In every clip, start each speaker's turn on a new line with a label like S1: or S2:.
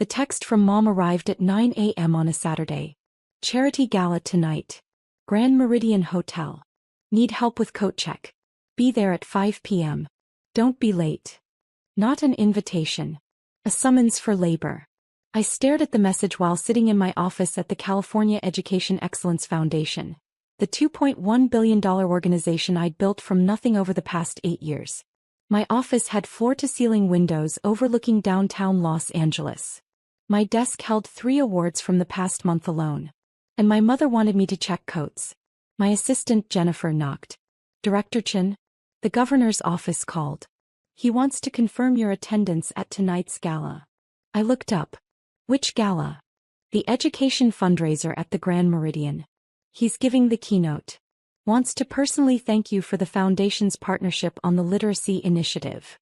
S1: The text from Mom arrived at 9 a.m. on a Saturday. Charity gala tonight. Grand Meridian Hotel. Need help with coat check. Be there at 5 p.m. Don't be late. Not an invitation. A summons for labor. I stared at the message while sitting in my office at the California Education Excellence Foundation, the $2.1 billion organization I'd built from nothing over the past 8 years. My office had floor-to-ceiling windows overlooking downtown Los Angeles. My desk held 3 awards from the past month alone. And my mother wanted me to check coats. My assistant Jennifer knocked. Director Chin? The governor's office called. He wants to confirm your attendance at tonight's gala. I looked up. Which gala? The education fundraiser at the Grand Meridian. He's giving the keynote. Wants to personally thank you for the foundation's partnership on the literacy initiative.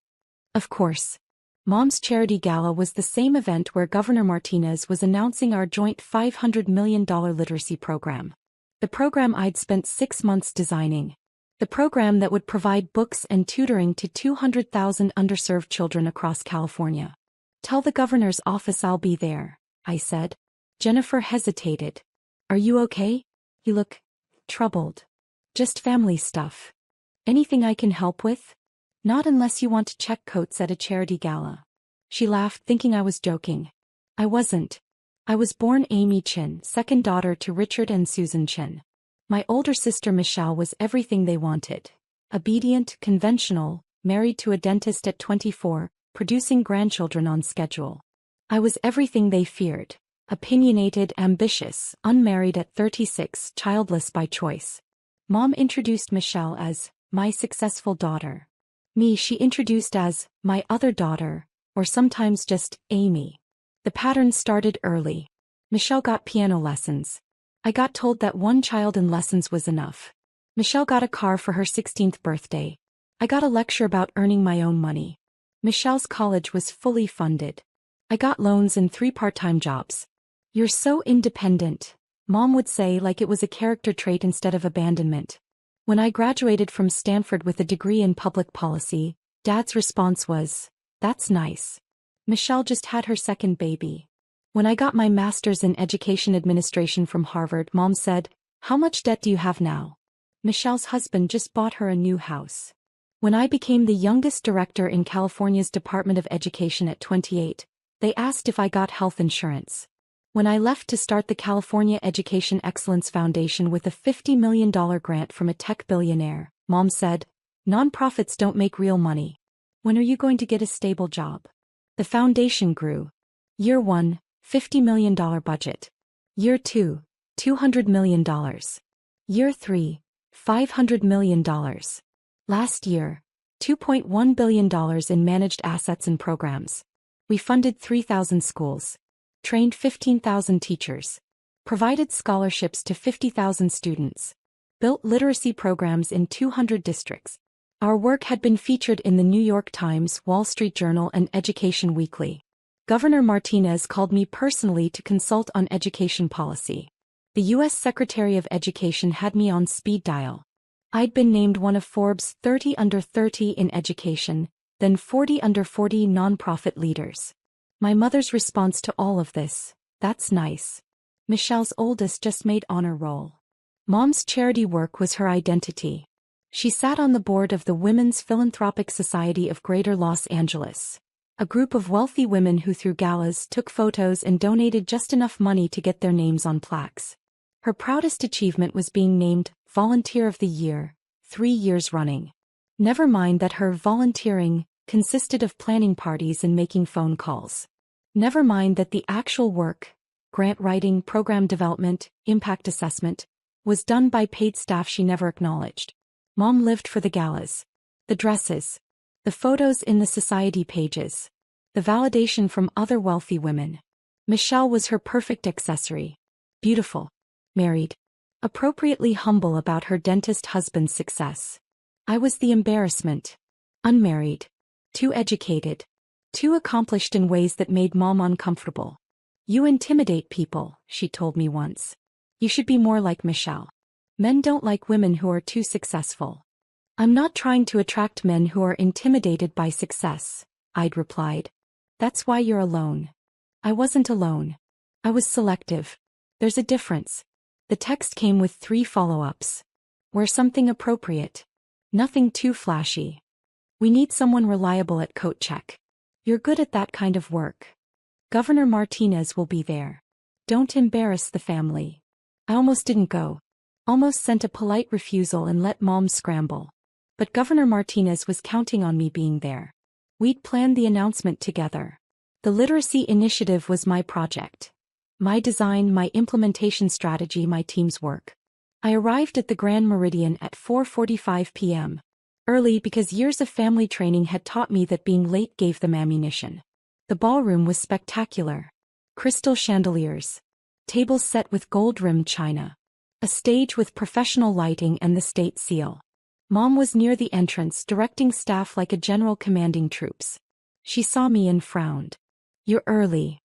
S1: Of course. Mom's charity gala was the same event where Governor Martinez was announcing our joint $500 million literacy program. The program I'd spent 6 months designing. The program that would provide books and tutoring to 200,000 underserved children across California. Tell the governor's office I'll be there, I said. Jennifer hesitated. Are you okay? You look troubled. Just family stuff. Anything I can help with? Not unless you want to check coats at a charity gala. She laughed, thinking I was joking. I wasn't. I was born Amy Chin, second daughter to Richard and Susan Chin. My older sister Michelle was everything they wanted. Obedient, conventional, married to a dentist at 24, producing grandchildren on schedule. I was everything they feared. Opinionated, ambitious, unmarried at 36, childless by choice. Mom introduced Michelle as my successful daughter. Me she introduced as my other daughter, or sometimes just Amy. The pattern started early. Michelle got piano lessons. I got told that one child in lessons was enough. Michelle got a car for her 16th birthday. I got a lecture about earning my own money. Michelle's college was fully funded. I got loans and 3 part-time jobs. You're so independent, Mom would say, like it was a character trait instead of abandonment. When I graduated from Stanford with a degree in public policy, Dad's response was, "That's nice. Michelle just had her second baby." When I got my master's in education administration from Harvard, Mom said, "How much debt do you have now?" Michelle's husband just bought her a new house. When I became the youngest director in California's Department of Education at 28, they asked if I got health insurance. When I left to start the California Education Excellence Foundation with a $50 million grant from a tech billionaire, Mom said, "Nonprofits don't make real money. When are you going to get a stable job?" The foundation grew. Year 1, $50 million budget. Year 2, $200 million. Year 3, $500 million. Last year, $2.1 billion in managed assets and programs. We funded 3,000 schools. Trained 15,000 teachers. Provided scholarships to 50,000 students. Built literacy programs in 200 districts. Our work had been featured in the New York Times, Wall Street Journal, and Education Weekly. Governor Martinez called me personally to consult on education policy. The U.S. Secretary of Education had me on speed dial. I'd been named one of Forbes' 30 under 30 in education, then 40 under 40 nonprofit leaders. My mother's response to all of this, "That's nice." Michelle's oldest just made honor roll. Mom's charity work was her identity. She sat on the board of the Women's Philanthropic Society of Greater Los Angeles, a group of wealthy women who threw galas, took photos, and donated just enough money to get their names on plaques. Her proudest achievement was being named Volunteer of the Year, 3 years running. Never mind that her volunteering consisted of planning parties and making phone calls. Never mind that the actual work, grant writing, program development, impact assessment, was done by paid staff she never acknowledged. Mom lived for the galas. The dresses. The photos in the society pages. The validation from other wealthy women. Michelle was her perfect accessory. Beautiful. Married. Appropriately humble about her dentist husband's success. I was the embarrassment. Unmarried. Too educated. Too accomplished in ways that made Mom uncomfortable. "You intimidate people," she told me once. "You should be more like Michelle. Men don't like women who are too successful." "I'm not trying to attract men who are intimidated by success," I'd replied. "That's why you're alone." I wasn't alone. I was selective. There's a difference. The text came with 3 follow-ups. Wear something appropriate. Nothing too flashy. We need someone reliable at coat check. You're good at that kind of work. Governor Martinez will be there. Don't embarrass the family. I almost didn't go. Almost sent a polite refusal and let Mom scramble. But Governor Martinez was counting on me being there. We'd planned the announcement together. The literacy initiative was my project. My design, my implementation strategy, my team's work. I arrived at the Grand Meridian at 4:45 p.m. Early because years of family training had taught me that being late gave them ammunition. The ballroom was spectacular. Crystal chandeliers. Tables set with gold-rimmed china. A stage with professional lighting and the state seal. Mom was near the entrance directing staff like a general commanding troops. She saw me and frowned. You're early.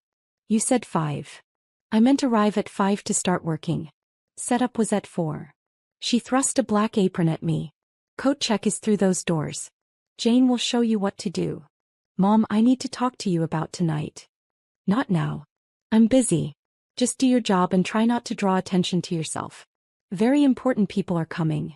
S1: You said 5. I meant arrive at 5 to start working. Setup was at 4. She thrust a black apron at me. Coat check is through those doors. Jane will show you what to do. Mom, I need to talk to you about tonight. Not now. I'm busy. Just do your job and try not to draw attention to yourself. Very important people are coming.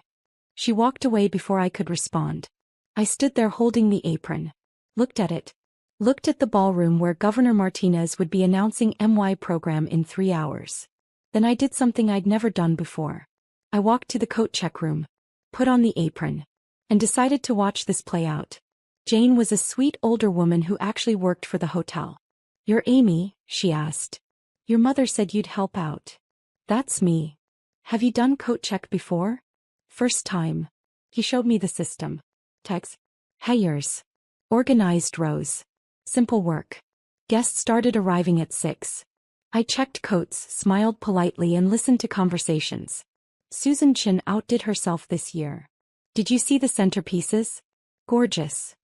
S1: She walked away before I could respond. I stood there holding the apron. Looked at it. Looked at the ballroom where Governor Martinez would be announcing MY program in 3 hours. Then I did something I'd never done before. I walked to the coat check room, put on the apron, and decided to watch this play out. Jane was a sweet older woman who actually worked for the hotel. You're Amy, she asked. Your mother said you'd help out. That's me. Have you done coat check before? First time. He showed me the system. Text. Hires. Organized rows. Simple work. Guests started arriving at 6. I checked coats, smiled politely and listened to conversations. Susan Chin outdid herself this year. Did you see the centerpieces? Gorgeous.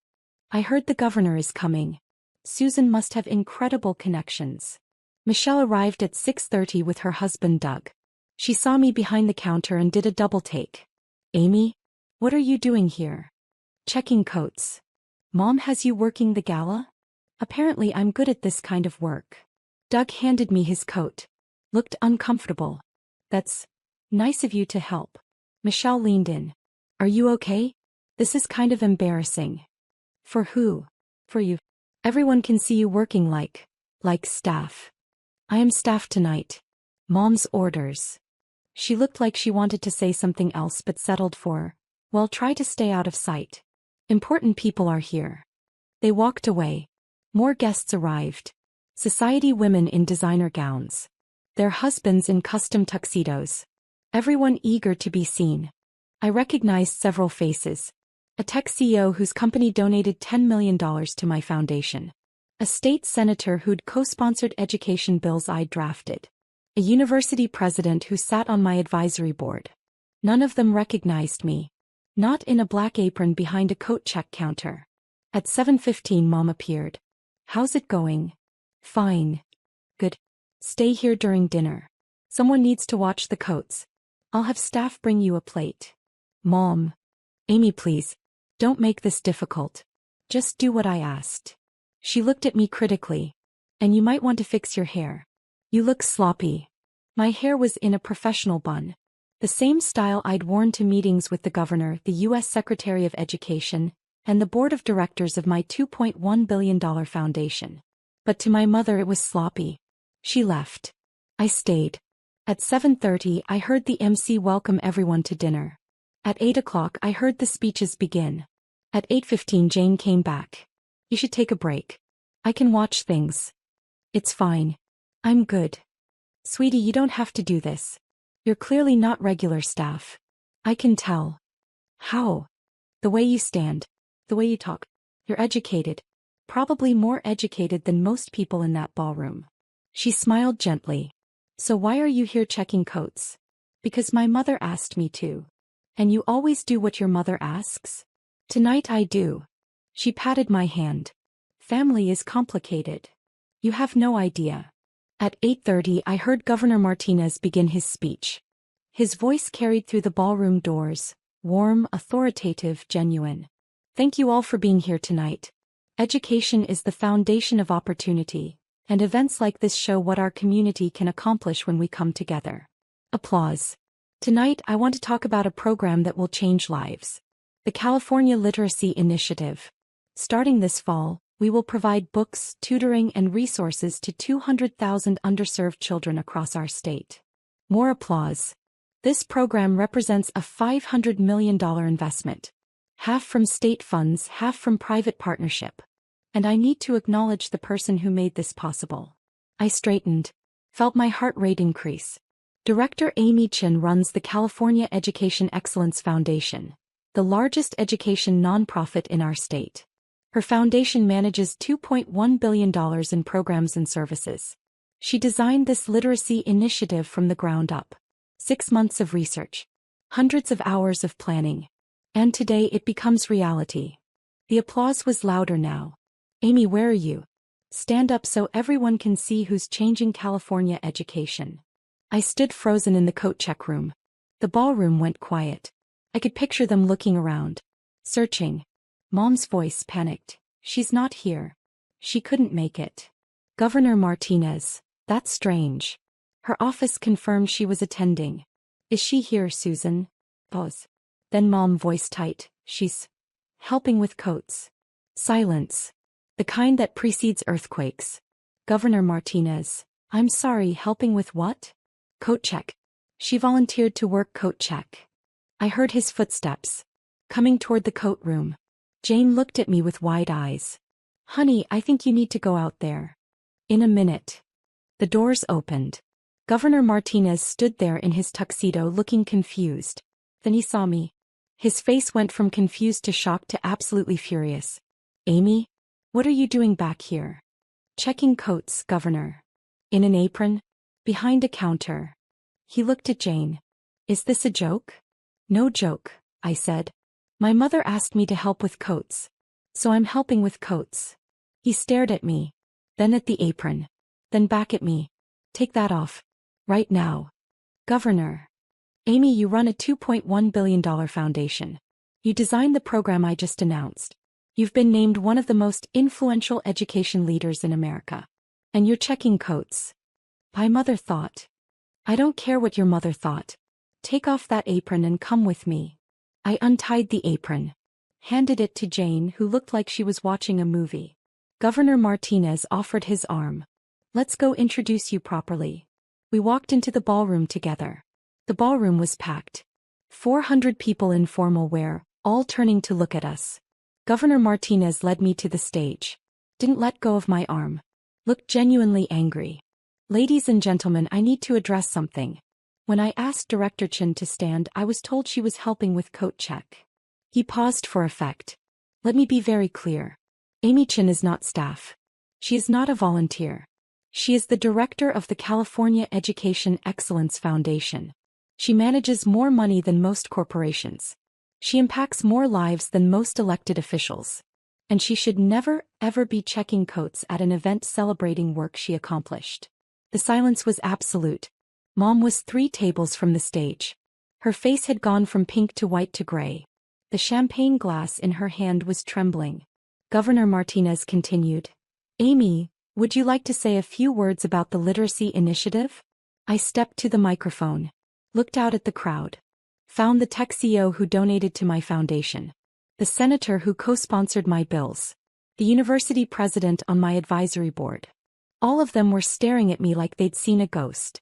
S1: I heard the governor is coming. Susan must have incredible connections. Michelle arrived at 6:30 with her husband Doug. She saw me behind the counter and did a double take. Amy? What are you doing here? Checking coats. Mom has you working the gala? Apparently I'm good at this kind of work. Doug handed me his coat. Looked uncomfortable. That's nice of you to help. Michelle leaned in. Are you okay? This is kind of embarrassing. For who? For you. Everyone can see you working like staff. I am staff tonight. Mom's orders. She looked like she wanted to say something else but settled for, well, try to stay out of sight. Important people are here. They walked away. More guests arrived. Society women in designer gowns. Their husbands in custom tuxedos. Everyone eager to be seen. I recognized several faces. A tech CEO whose company donated $10 million to my foundation. A state senator who'd co-sponsored education bills I'd drafted. A university president who sat on my advisory board. None of them recognized me. Not in a black apron behind a coat check counter. At 7:15 Mom appeared. How's it going? Fine. Good. Stay here during dinner. Someone needs to watch the coats. I'll have staff bring you a plate. Mom. Amy, please. Don't make this difficult. Just do what I asked. She looked at me critically. And you might want to fix your hair. You look sloppy. My hair was in a professional bun. The same style I'd worn to meetings with the governor, the U.S. Secretary of Education, and the board of directors of my $2.1 billion foundation. But to my mother it was sloppy. She left. I stayed. At 7:30 I heard the MC welcome everyone to dinner. At 8 o'clock I heard the speeches begin. At 8:15 Jane came back. You should take a break. I can watch things. It's fine. I'm good. Sweetie, you don't have to do this. You're clearly not regular staff. I can tell. How? The way you stand. The way you talk. You're educated. Probably more educated than most people in that ballroom. She smiled gently. So why are you here checking coats? Because my mother asked me to. And you always do what your mother asks? Tonight I do. She patted my hand. Family is complicated. You have no idea. At 8:30 I heard Governor Martinez begin his speech. His voice carried through the ballroom doors, warm, authoritative, genuine. Thank you all for being here tonight. Education is the foundation of opportunity. And events like this show what our community can accomplish when we come together. Applause. Tonight I want to talk about a program that will change lives. The California Literacy Initiative. Starting this fall, we will provide books, tutoring, and resources to 200,000 underserved children across our state. More applause. This program represents a $500 million investment. Half from state funds, half from private partnership. And I need to acknowledge the person who made this possible. I straightened. Felt my heart rate increase. Director Amy Chin runs the California Education Excellence Foundation, the largest education nonprofit in our state. Her foundation manages $2.1 billion in programs and services. She designed this literacy initiative from the ground up. 6 months of research. Hundreds of hours of planning. And today it becomes reality. The applause was louder now. Amy, where are you? Stand up so everyone can see who's changing California education. I stood frozen in the coat check room. The ballroom went quiet. I could picture them looking around. Searching. Mom's voice panicked. She's not here. She couldn't make it. Governor Martinez. That's strange. Her office confirmed she was attending. Is she here, Susan? Pause. Then Mom voice tight. She's helping with coats. Silence. The kind that precedes earthquakes. Governor Martinez. I'm sorry, helping with what? Coat check. She volunteered to work coat check. I heard his footsteps. Coming toward the coat room. Jane looked at me with wide eyes. Honey, I think you need to go out there. In a minute. The doors opened. Governor Martinez stood there in his tuxedo looking confused. Then he saw me. His face went from confused to shocked to absolutely furious. Amy? What are you doing back here? Checking coats, Governor. In an apron? Behind a counter. He looked at Jane. Is this a joke? No joke, I said. My mother asked me to help with coats. So I'm helping with coats. He stared at me. Then at the apron. Then back at me. Take that off. Right now. Governor. Amy, you run a $2.1 billion foundation. You designed the program I just announced. You've been named one of the most influential education leaders in America. And you're checking coats. My mother thought. I don't care what your mother thought. Take off that apron and come with me. I untied the apron. Handed it to Jane, who looked like she was watching a movie. Governor Martinez offered his arm. Let's go introduce you properly. We walked into the ballroom together. The ballroom was packed. 400 people in formal wear, all turning to look at us. Governor Martinez led me to the stage. Didn't let go of my arm. Looked genuinely angry. Ladies and gentlemen, I need to address something. When I asked Director Chin to stand, I was told she was helping with coat check. He paused for effect. Let me be very clear. Amy Chin is not staff. She is not a volunteer. She is the director of the California Education Excellence Foundation. She manages more money than most corporations. She impacts more lives than most elected officials. And she should never, ever be checking coats at an event celebrating work she accomplished. The silence was absolute. Mom was 3 tables from the stage. Her face had gone from pink to white to gray. The champagne glass in her hand was trembling. Governor Martinez continued. Amy, would you like to say a few words about the literacy initiative? I stepped to the microphone. Looked out at the crowd. Found the tech CEO who donated to my foundation. The senator who co-sponsored my bills. The university president on my advisory board. All of them were staring at me like they'd seen a ghost.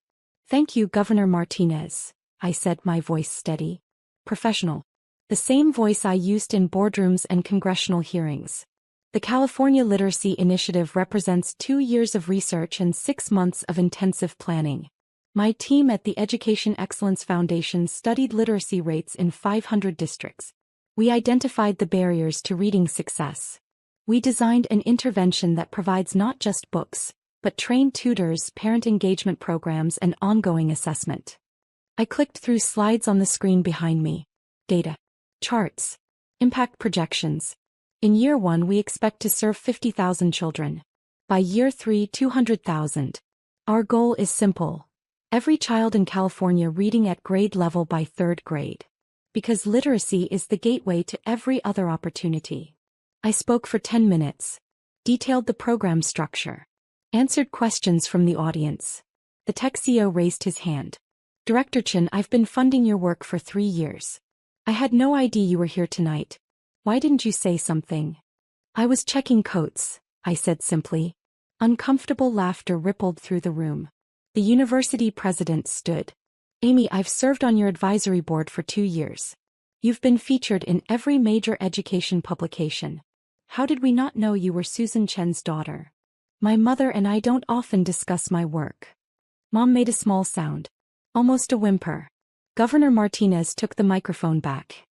S1: Thank you, Governor Martinez, I said, my voice steady. Professional. The same voice I used in boardrooms and congressional hearings. The California Literacy Initiative represents 2 years of research and 6 months of intensive planning. My team at the Education Excellence Foundation studied literacy rates in 500 districts. We identified the barriers to reading success. We designed an intervention that provides not just books, but trained tutors, parent engagement programs, and ongoing assessment. I clicked through slides on the screen behind me. Data. Charts. Impact projections. In year 1, we expect to serve 50,000 children. By year 3, 200,000. Our goal is simple. Every child in California reading at grade level by 3rd grade. Because literacy is the gateway to every other opportunity. I spoke for 10 minutes. Detailed the program structure. Answered questions from the audience. The tech CEO raised his hand. Director Chen, I've been funding your work for 3 years. I had no idea you were here tonight. Why didn't you say something? I was checking coats, I said simply. Uncomfortable laughter rippled through the room. The university president stood. Amy, I've served on your advisory board for 2 years. You've been featured in every major education publication. How did we not know you were Susan Chen's daughter? My mother and I don't often discuss my work. Mom made a small sound. Almost a whimper. Governor Martinez took the microphone back.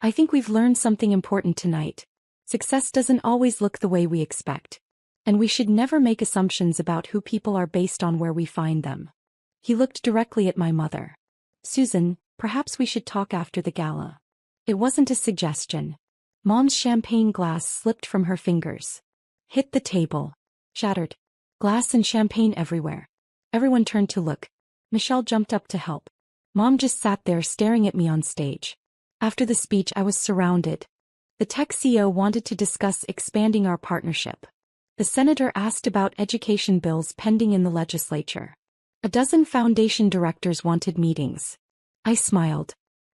S1: I think we've learned something important tonight. Success doesn't always look the way we expect. And we should never make assumptions about who people are based on where we find them. He looked directly at my mother. Susan, perhaps we should talk after the gala. It wasn't a suggestion. Mom's champagne glass slipped from her fingers. Hit the table. Shattered. Glass and champagne everywhere. Everyone turned to look. Michelle jumped up to help. Mom just sat there staring at me on stage. After the speech, I was surrounded. The tech CEO wanted to discuss expanding our partnership. The senator asked about education bills pending in the legislature. A dozen foundation directors wanted meetings. I smiled.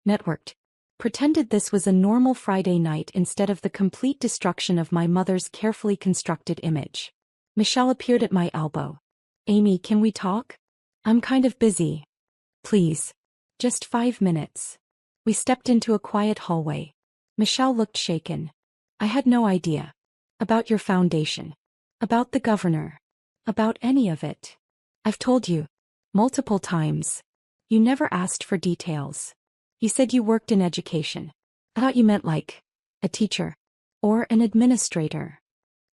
S1: Networked. Pretended this was a normal Friday night instead of the complete destruction of my mother's carefully constructed image. Michelle appeared at my elbow. Amy, can we talk? I'm kind of busy. Please. Just 5 minutes. We stepped into a quiet hallway. Michelle looked shaken. I had no idea. About your foundation. About the governor. About any of it. I've told you. Multiple times. You never asked for details. You said you worked in education. I thought you meant like a teacher or an administrator.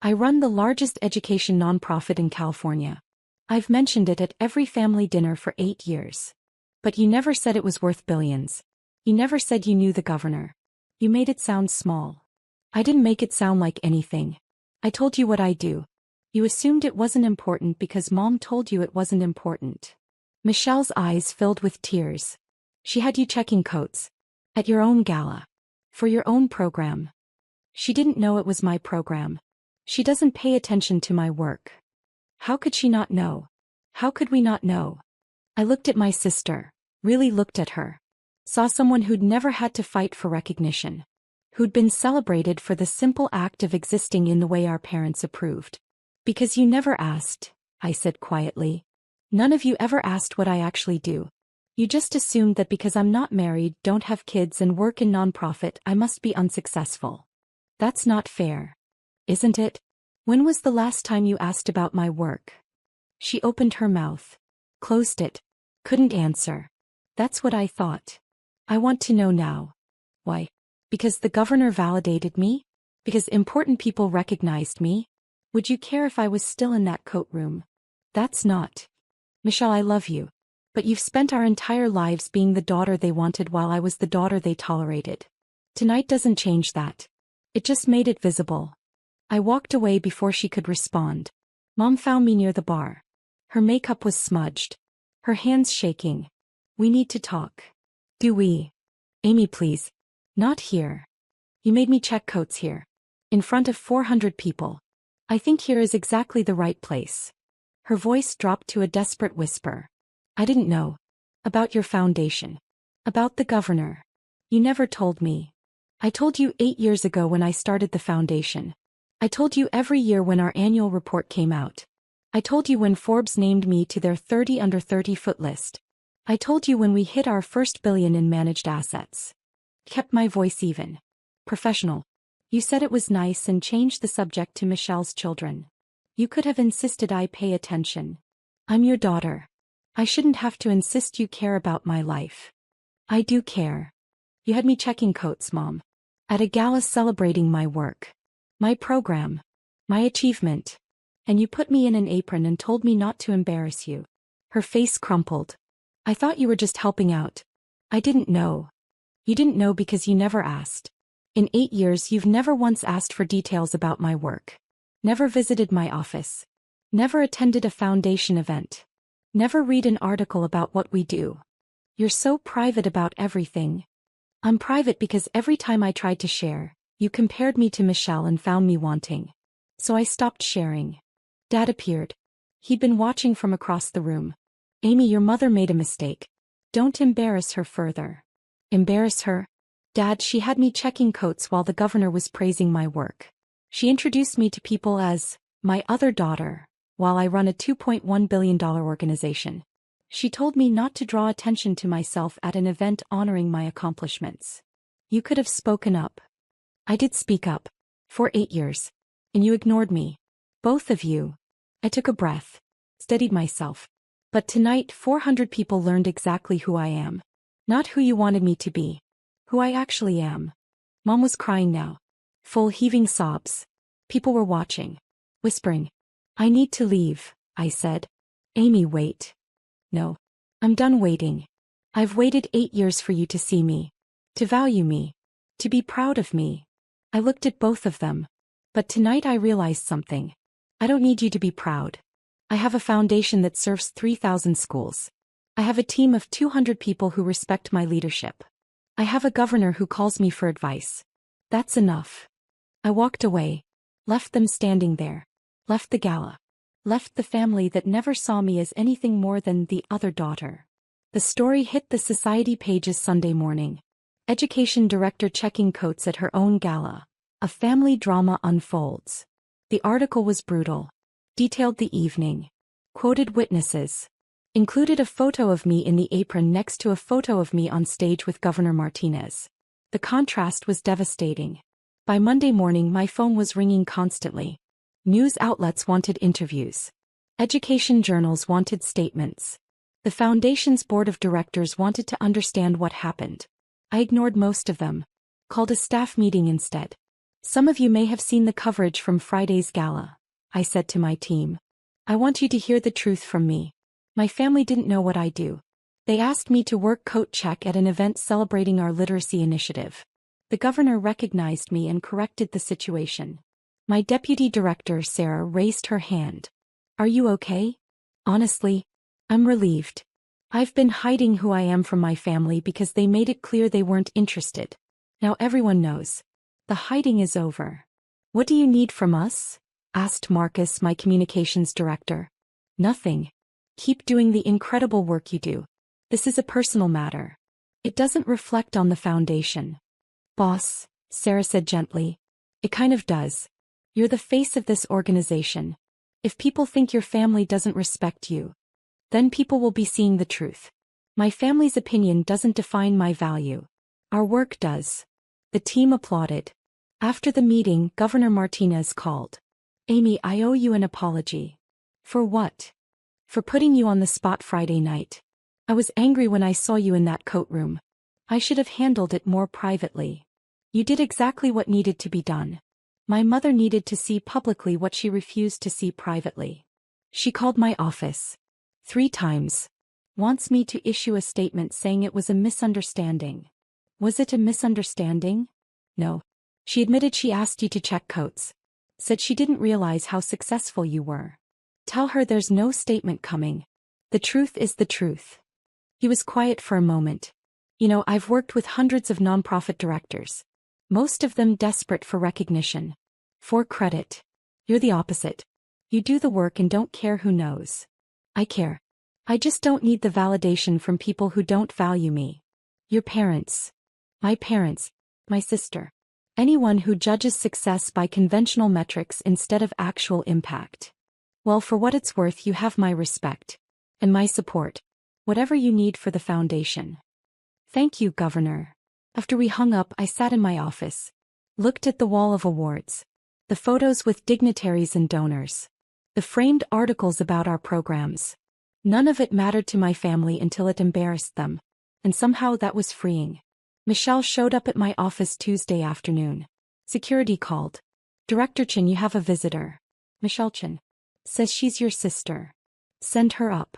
S1: I run the largest education nonprofit in California. I've mentioned it at every family dinner for 8 years. But you never said it was worth billions. You never said you knew the governor. You made it sound small. I didn't make it sound like anything. I told you what I do. You assumed it wasn't important because Mom told you it wasn't important. Michelle's eyes filled with tears. She had you checking coats. At your own gala. For your own program. She didn't know it was my program. She doesn't pay attention to my work. How could she not know? How could we not know? I looked at my sister, really looked at her. Saw someone who'd never had to fight for recognition. Who'd been celebrated for the simple act of existing in the way our parents approved. Because you never asked, I said quietly. None of you ever asked what I actually do. You just assumed that because I'm not married, don't have kids and work in nonprofit, I must be unsuccessful. That's not fair. Isn't it? When was the last time you asked about my work? She opened her mouth. Closed it. Couldn't answer. That's what I thought. I want to know now. Why? Because the governor validated me? Because important people recognized me? Would you care if I was still in that coat room? That's not. Michelle, I love you. But you've spent our entire lives being the daughter they wanted while I was the daughter they tolerated. Tonight doesn't change that. It just made it visible. I walked away before she could respond. Mom found me near the bar. Her makeup was smudged. Her hands shaking. We need to talk. Do we? Amy, please. Not here. You made me check coats here. In front of 400 people. I think here is exactly the right place. Her voice dropped to a desperate whisper. I didn't know. About your foundation. About the governor. You never told me. I told you 8 years ago when I started the foundation. I told you every year when our annual report came out. I told you when Forbes named me to their 30 under 30 foot list. I told you when we hit our first billion in managed assets. Kept my voice even. Professional. You said it was nice and changed the subject to Michelle's children. You could have insisted I pay attention. I'm your daughter. I shouldn't have to insist you care about my life. I do care. You had me checking coats, Mom. At a gala celebrating my work. My program. My achievement. And you put me in an apron and told me not to embarrass you. Her face crumpled. I thought you were just helping out. I didn't know. You didn't know because you never asked. In 8 years you've never once asked for details about my work. Never visited my office. Never attended a foundation event. Never read an article about what we do. You're so private about everything. I'm private because every time I tried to share, you compared me to Michelle and found me wanting. So I stopped sharing. Dad appeared. He'd been watching from across the room. Amy, your mother made a mistake. Don't embarrass her further. Embarrass her? Dad, she had me checking coats while the governor was praising my work. She introduced me to people as my other daughter, while I run a $2.1 billion organization. She told me not to draw attention to myself at an event honoring my accomplishments. You could have spoken up. I did speak up. For 8 years. And you ignored me. Both of you. I took a breath. Steadied myself. But tonight 400 people learned exactly who I am. Not who you wanted me to be. Who I actually am. Mom was crying now. Full heaving sobs. People were watching. Whispering. I need to leave, I said. Amy, wait. No. I'm done waiting. I've waited 8 years for you to see me. To value me. To be proud of me. I looked at both of them. But tonight I realized something. I don't need you to be proud. I have a foundation that serves 3,000 schools. I have a team of 200 people who respect my leadership. I have a governor who calls me for advice. That's enough. I walked away. Left them standing there. Left the gala. Left the family that never saw me as anything more than the other daughter. The story hit the society pages Sunday morning. Education director checking coats at her own gala. A family drama unfolds. The article was brutal. Detailed the evening. Quoted witnesses. Included a photo of me in the apron next to a photo of me on stage with Governor Martinez. The contrast was devastating. By Monday morning my phone was ringing constantly. News outlets wanted interviews. Education journals wanted statements. The foundation's board of directors wanted to understand what happened. I ignored most of them. Called a staff meeting instead. Some of you may have seen the coverage from Friday's gala. I said to my team. I want you to hear the truth from me. My family didn't know what I do. They asked me to work coat check at an event celebrating our literacy initiative. The governor recognized me and corrected the situation. My deputy director, Sarah, raised her hand. Are you okay? Honestly, I'm relieved. I've been hiding who I am from my family because they made it clear they weren't interested. Now everyone knows. The hiding is over. What do you need from us? Asked Marcus, my communications director. Nothing. Keep doing the incredible work you do. This is a personal matter. It doesn't reflect on the foundation. Boss, Sarah said gently. It kind of does. You're the face of this organization. If people think your family doesn't respect you, then people will be seeing the truth. My family's opinion doesn't define my value. Our work does. The team applauded. After the meeting, Governor Martinez called. Amy, I owe you an apology. For what? For putting you on the spot Friday night. I was angry when I saw you in that coat room. I should have handled it more privately. You did exactly what needed to be done. My mother needed to see publicly what she refused to see privately. She called my office. 3 times. Wants me to issue a statement saying it was a misunderstanding. Was it a misunderstanding? No. She admitted she asked you to check coats. Said she didn't realize how successful you were. Tell her there's no statement coming. The truth is the truth. He was quiet for a moment. You know, I've worked with hundreds of nonprofit directors. Most of them desperate for recognition. For credit. You're the opposite. You do the work and don't care who knows. I care. I just don't need the validation from people who don't value me. Your parents. My sister. Anyone who judges success by conventional metrics instead of actual impact. Well, for what it's worth, you have my respect. And my support. Whatever you need for the foundation. Thank you, Governor. After we hung up, I sat in my office. Looked at the wall of awards. The photos with dignitaries and donors. The framed articles about our programs. None of it mattered to my family until it embarrassed them. And somehow that was freeing. Michelle showed up at my office Tuesday afternoon. Security called. Director Chin, you have a visitor. Michelle Chin. Says she's your sister. Send her up.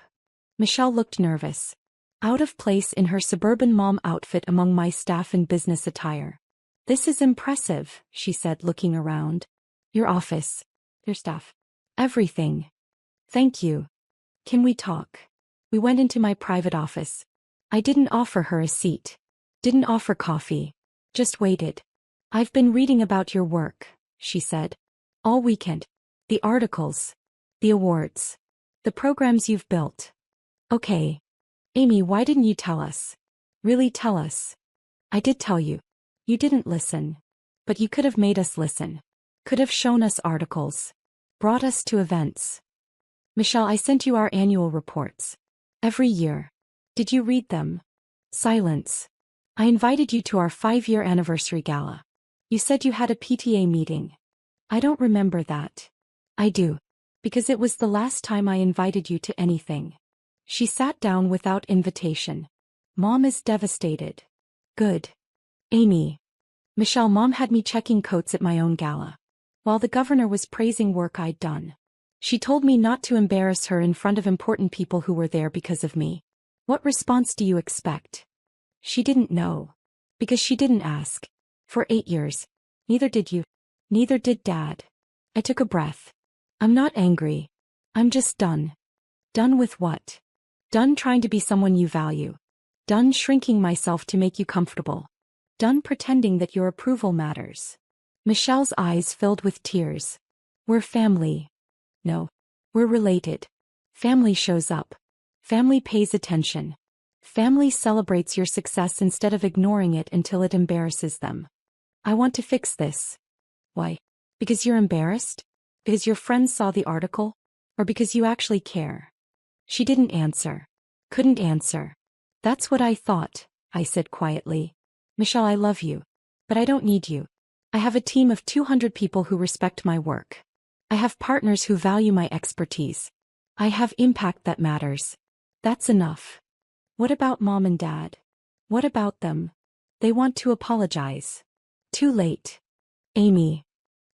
S1: Michelle looked nervous. Out of place in her suburban mom outfit among my staff in business attire. This is impressive, she said, looking around. Your office. Your staff. Everything. Thank you. Can we talk? We went into my private office. I didn't offer her a seat. Didn't offer coffee. Just waited. I've been reading about your work, she said. All weekend. The articles. The awards. The programs you've built. Okay. Amy, why didn't you tell us? Really tell us? I did tell you. You didn't listen. But you could have made us listen. Could have shown us articles. Brought us to events. Michelle, I sent you our annual reports. Every year. Did you read them? Silence. I invited you to our 5-year anniversary gala. You said you had a PTA meeting. I don't remember that. I do. Because it was the last time I invited you to anything. She sat down without invitation. Mom is devastated. Good. Amy. Michelle, Mom had me checking coats at my own gala. While the governor was praising work I'd done. She told me not to embarrass her in front of important people who were there because of me. What response do you expect? She didn't know. Because she didn't ask. For 8 years. Neither did you. Neither did Dad. I took a breath. I'm not angry. I'm just done. Done with what? Done trying to be someone you value. Done shrinking myself to make you comfortable. Done pretending that your approval matters. Michelle's eyes filled with tears. We're family. No. We're related. Family shows up. Family pays attention. Family celebrates your success instead of ignoring it until it embarrasses them. I want to fix this. Why? Because you're embarrassed? Because your friends saw the article? Or because you actually care? She didn't answer. Couldn't answer. That's what I thought, I said quietly. Michelle, I love you. But I don't need you. I have a team of 200 people who respect my work. I have partners who value my expertise. I have impact that matters. That's enough. What about Mom and Dad? What about them? They want to apologize. Too late. Amy.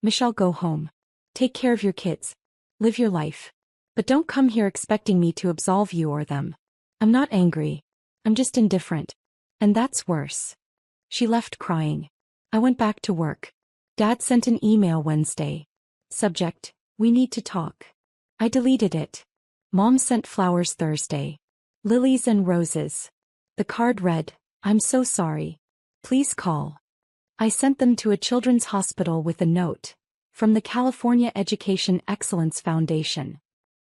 S1: Michelle, go home. Take care of your kids. Live your life. But don't come here expecting me to absolve you or them. I'm not angry. I'm just indifferent. And that's worse. She left crying. I went back to work. Dad sent an email Wednesday. Subject, we need to talk. I deleted it. Mom sent flowers Thursday. Lilies and roses. The card read, I'm so sorry. Please call. I sent them to a children's hospital with a note. From the California Education Excellence Foundation.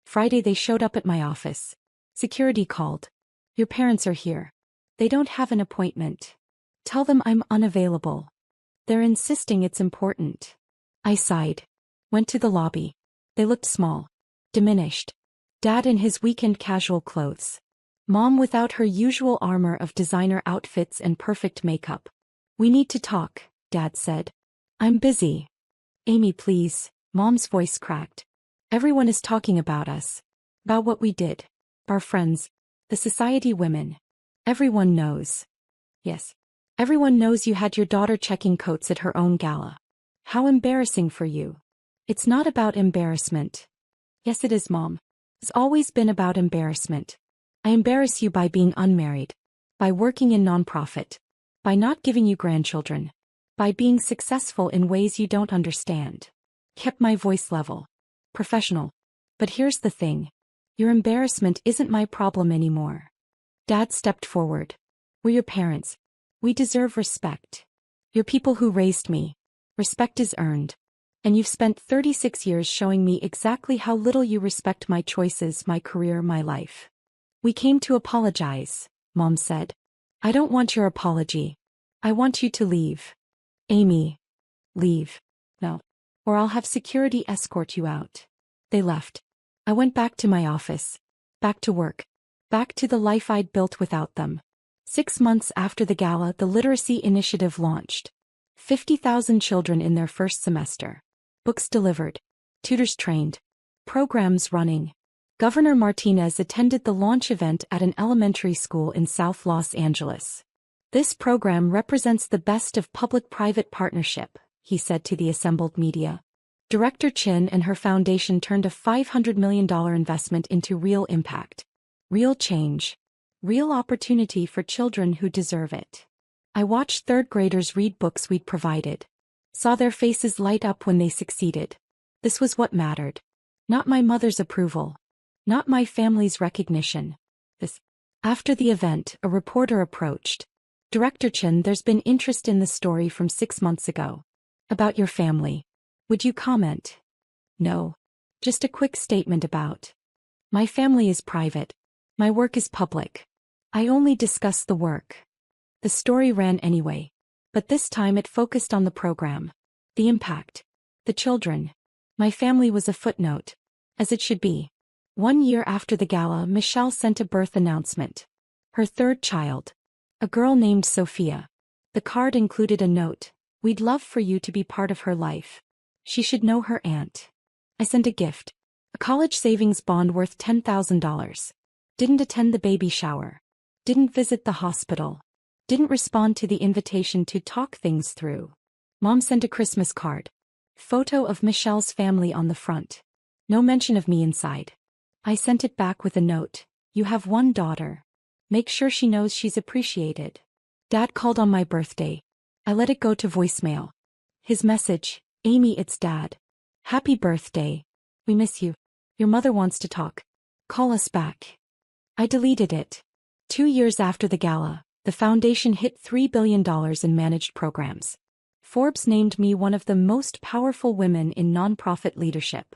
S1: Friday they showed up at my office. Security called. Your parents are here. They don't have an appointment. Tell them I'm unavailable. They're insisting it's important. I sighed. Went to the lobby. They looked small. Diminished. Dad in his weekend casual clothes. Mom without her usual armor of designer outfits and perfect makeup. We need to talk, Dad said. I'm busy. Amy, please. Mom's voice cracked. Everyone is talking about us. About what we did. Our friends. The society women. Everyone knows. Yes. Everyone knows you had your daughter checking coats at her own gala. How embarrassing for you. It's not about embarrassment. Yes, it is, Mom. It's always been about embarrassment. I embarrass you by being unmarried. By working in nonprofit. By not giving you grandchildren. By being successful in ways you don't understand. Kept my voice level. Professional. But here's the thing. Your embarrassment isn't my problem anymore. Dad stepped forward. We're your parents. We deserve respect. You're people who raised me. Respect is earned. And you've spent 36 years showing me exactly how little you respect my choices, my career, my life. We came to apologize, Mom said. I don't want your apology. I want you to leave. Amy. Leave. No. Or I'll have security escort you out. They left. I went back to my office. Back to work. Back to the life I'd built without them. 6 months after the gala, the literacy initiative launched. 50,000 children in their first semester. Books delivered. Tutors trained. Programs running. Governor Martinez attended the launch event at an elementary school in South Los Angeles. This program represents the best of public-private partnership, he said to the assembled media. Director Chin and her foundation turned a $500 million investment into real impact. Real change. Real opportunity for children who deserve it. I watched third graders read books we'd provided. Saw their faces light up when they succeeded. This was what mattered. Not my mother's approval. Not my family's recognition. This. After the event, a reporter approached. Director Chin, there's been interest in the story from 6 months ago. About your family. Would you comment? No. Just a quick statement about. My family is private. My work is public. I only discuss the work. The story ran anyway. But this time it focused on the program. The impact. The children. My family was a footnote. As it should be. 1 year after the gala, Michelle sent a birth announcement. Her third child. A girl named Sophia. The card included a note. We'd love for you to be part of her life. She should know her aunt. I sent a gift. A college savings bond worth $10,000. Didn't attend the baby shower. Didn't visit the hospital. Didn't respond to the invitation to talk things through. Mom sent a Christmas card. Photo of Michelle's family on the front. No mention of me inside. I sent it back with a note. You have one daughter. Make sure she knows she's appreciated. Dad called on my birthday. I let it go to voicemail. His message, Amy, it's Dad. Happy birthday. We miss you. Your mother wants to talk. Call us back. I deleted it. 2 years after the gala, the foundation hit $3 billion in managed programs. Forbes named me one of the most powerful women in nonprofit leadership.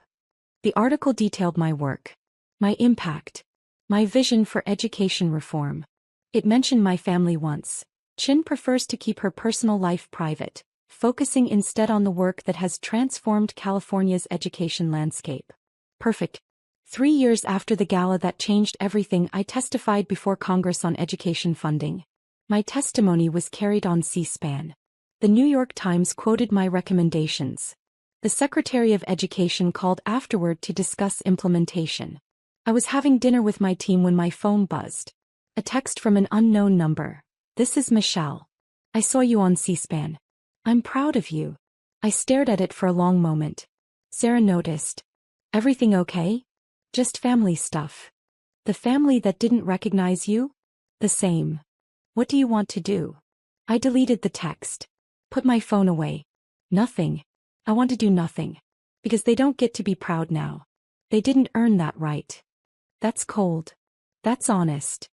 S1: The article detailed my work, my impact, my vision for education reform. It mentioned my family once. Chin prefers to keep her personal life private, focusing instead on the work that has transformed California's education landscape. Perfect. 3 years after the gala that changed everything, I testified before Congress on education funding. My testimony was carried on C-SPAN. The New York Times quoted my recommendations. The Secretary of Education called afterward to discuss implementation. I was having dinner with my team when my phone buzzed. A text from an unknown number. This is Michelle. I saw you on C-SPAN. I'm proud of you. I stared at it for a long moment. Sarah noticed. Everything okay? Just family stuff. The family that didn't recognize you? The same. What do you want to do? I deleted the text. Put my phone away. Nothing. I want to do nothing. Because they don't get to be proud now. They didn't earn that right. That's cold. That's honest.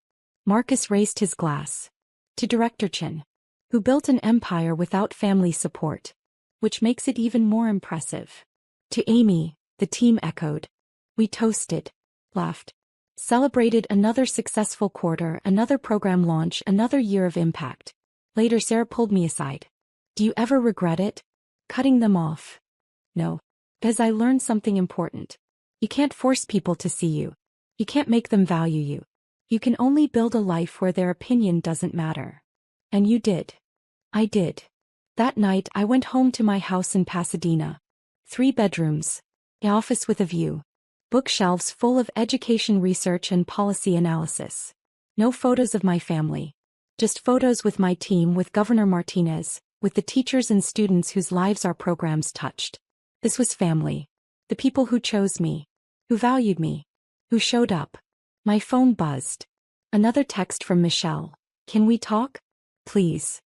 S1: Marcus raised his glass. To Director Chin. Who built an empire without family support. Which makes it even more impressive. To Amy, the team echoed. We toasted. Laughed. Celebrated another successful quarter, another program launch, another year of impact. Later Sarah pulled me aside. Do you ever regret it? Cutting them off. No. Because I learned something important. You can't force people to see you. You can't make them value you. You can only build a life where their opinion doesn't matter. And you did. I did. That night I went home to my house in Pasadena. 3 bedrooms. An office with a view. Bookshelves full of education research and policy analysis. No photos of my family. Just photos with my team, with Governor Martinez, with the teachers and students whose lives our programs touched. This was family. The people who chose me. Who valued me. Who showed up. My phone buzzed. Another text from Michelle. Can we talk? Please.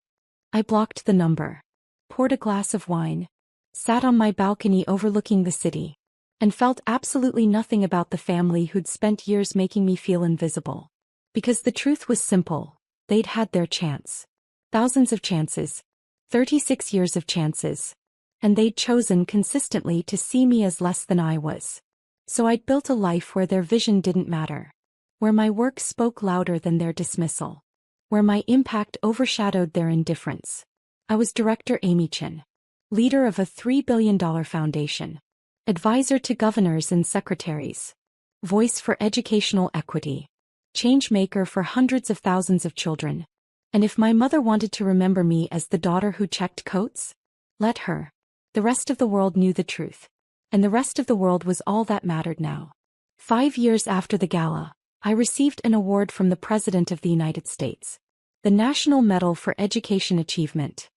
S1: I blocked the number. Poured a glass of wine. Sat on my balcony overlooking the city. And felt absolutely nothing about the family who'd spent years making me feel invisible. Because the truth was simple. They'd had their chance. Thousands of chances. 36 years of chances. And they'd chosen consistently to see me as less than I was. So I'd built a life where their vision didn't matter. Where my work spoke louder than their dismissal. Where my impact overshadowed their indifference. I was Director Amy Chin. Leader of a $3 billion foundation. Advisor to governors and secretaries. Voice for educational equity. Changemaker for hundreds of thousands of children. And if my mother wanted to remember me as the daughter who checked coats, let her. The rest of the world knew the truth. And the rest of the world was all that mattered now. 5 years after the gala, I received an award from the President of the United States. The National Medal for Education Achievement.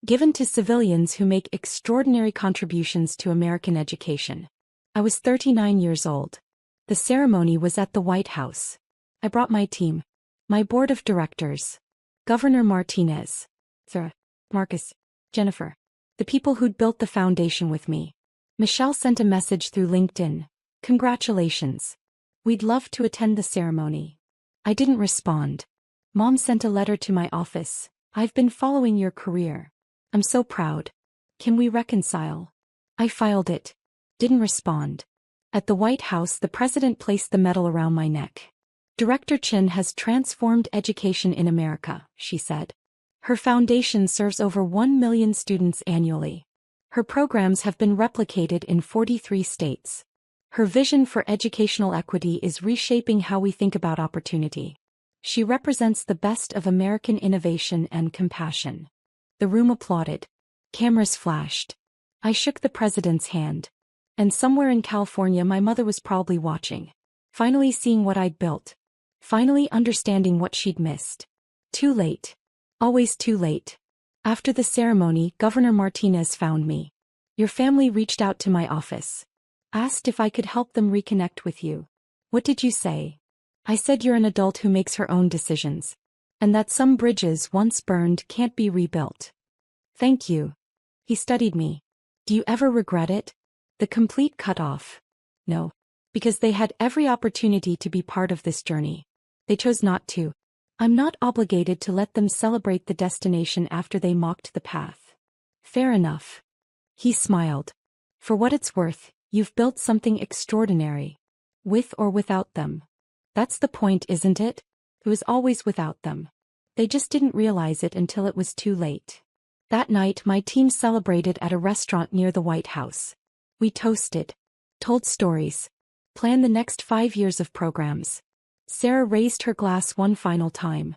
S1: Given to civilians who make extraordinary contributions to American education. I was 39 years old. The ceremony was at the White House. I brought my team. My board of directors. Governor Martinez. Sarah. Marcus. Jennifer. The people who'd built the foundation with me. Michelle sent a message through LinkedIn. Congratulations. We'd love to attend the ceremony. I didn't respond. Mom sent a letter to my office. I've been following your career. I'm so proud. Can we reconcile? I filed it. Didn't respond. At the White House, the president placed the medal around my neck. Director Chin has transformed education in America, she said. Her foundation serves over 1 million students annually. Her programs have been replicated in 43 states. Her vision for educational equity is reshaping how we think about opportunity. She represents the best of American innovation and compassion. The room applauded. Cameras flashed. I shook the president's hand. And somewhere in California my mother was probably watching. Finally seeing what I'd built. Finally understanding what she'd missed. Too late. Always too late. After the ceremony, Governor Martinez found me. Your family reached out to my office. Asked if I could help them reconnect with you. What did you say? I said you're an adult who makes her own decisions. And that some bridges once burned can't be rebuilt. Thank you. He studied me. Do you ever regret it? The complete cut-off. No. Because they had every opportunity to be part of this journey. They chose not to. I'm not obligated to let them celebrate the destination after they mocked the path. Fair enough. He smiled. For what it's worth, you've built something extraordinary. With or without them. That's the point, isn't it? It was always without them. They just didn't realize it until it was too late. That night my team celebrated at a restaurant near the White House. We toasted. Told stories. Planned the next 5 years of programs. Sarah raised her glass one final time.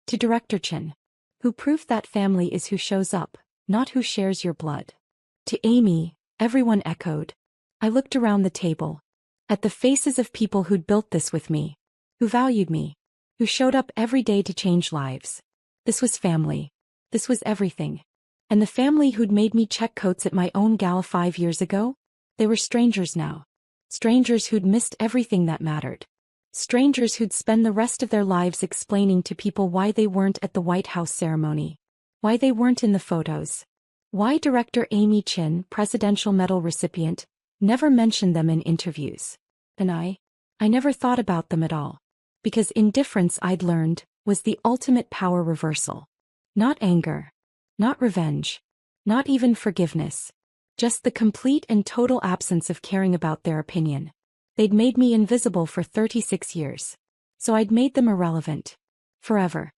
S1: To Director Chin. Who proved that family is who shows up, not who shares your blood. To Amy, everyone echoed. I looked around the table. At the faces of people who'd built this with me. Who valued me. Who showed up every day to change lives. This was family. This was everything. And the family who'd made me check coats at my own gala 5 years ago? They were strangers now. Strangers who'd missed everything that mattered. Strangers who'd spend the rest of their lives explaining to people why they weren't at the White House ceremony. Why they weren't in the photos. Why Director Amy Chin, presidential medal recipient, never mentioned them in interviews. And I never thought about them at all. Because indifference, I'd learned, was the ultimate power reversal. Not anger. Not revenge. Not even forgiveness. Just the complete and total absence of caring about their opinion. They'd made me invisible for 36 years. So I'd made them irrelevant. Forever.